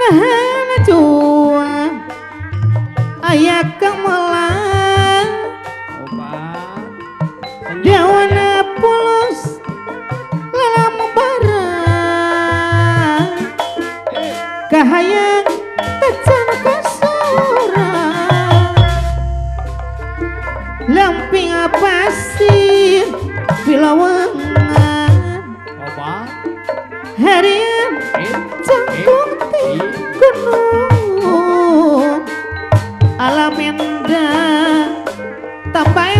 nah jua aya kemelan obat dawana pulus lalam barang kahayang tacan kasurang lamping pasir pilawangan obat harian cangkung ti gunung alam endah tambah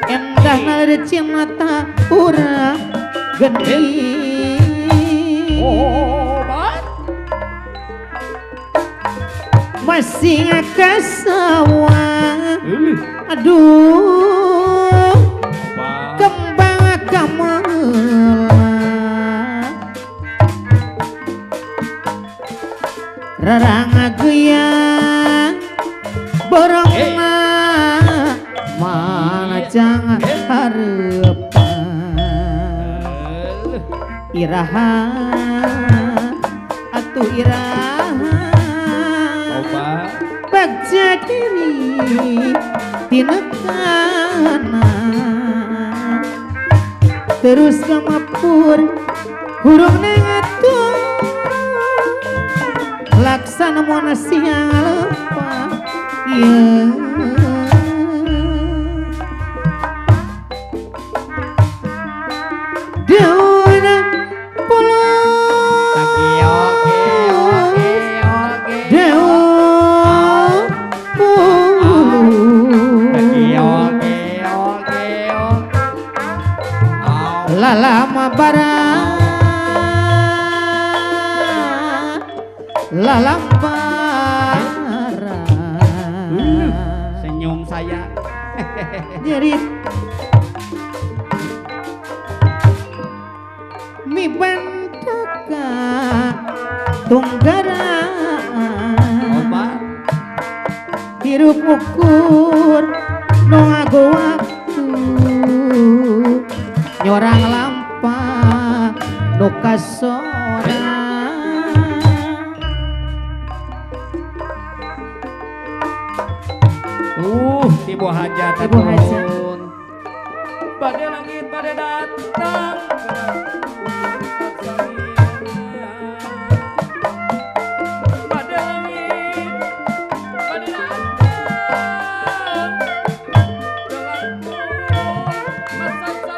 endah nalecin mata urang geni obat masih ngakasawang aduh obat kembang kamelan rarang aguyang borongna mana jangan harapan iraha atuh iraha obat bagja diri tinekana terus kamapur hurung nengatur laksana mona siang lupa ya dauna pulus daun pulus lalama barang lalam barang senyum saya jerit mi bandaka tunggaraan obat hirup ukur no ngago waktu nyorang lampah no kasora tibu hajat Tibu hajat. pada langit pada datang pada langit pada datang masa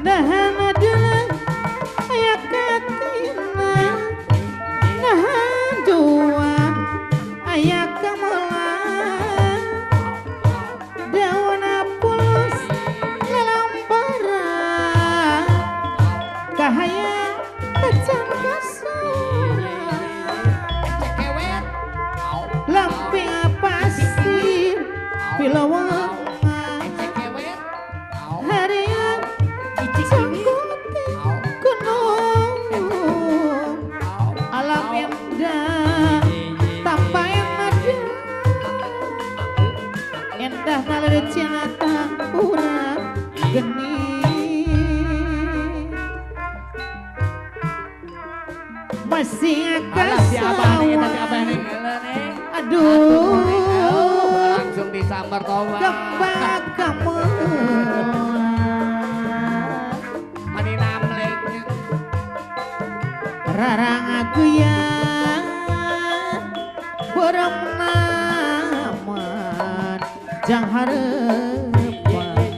nahan adalah aya katina nahan jua aya kamelan dauna pulus lalam barang kahayang tacan kasurang lamping pasir pilawangan harian sangguti gunung alam endah tanpa endah nalecin mata urang geni masih ngakasawang aduh langsung disambar toba kembang kamelan mani namlek rarang aguyang borong naman jang harepan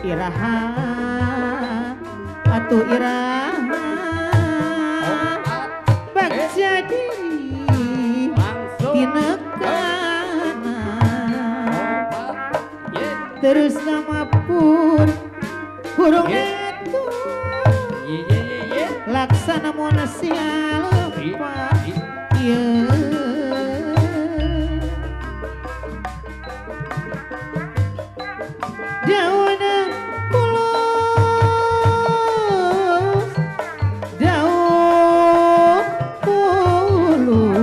iraha atuh iraha bagja diri tinekana terus nama pur hurung itu laksana monasia lupa iya dauna pulus daun pulus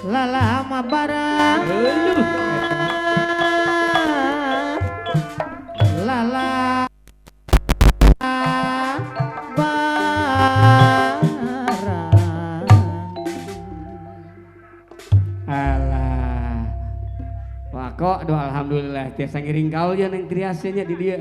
lalama barang lala barang alah wah kok doa alhamdulillah tiasa ngiring kau ya neng triasenya di dia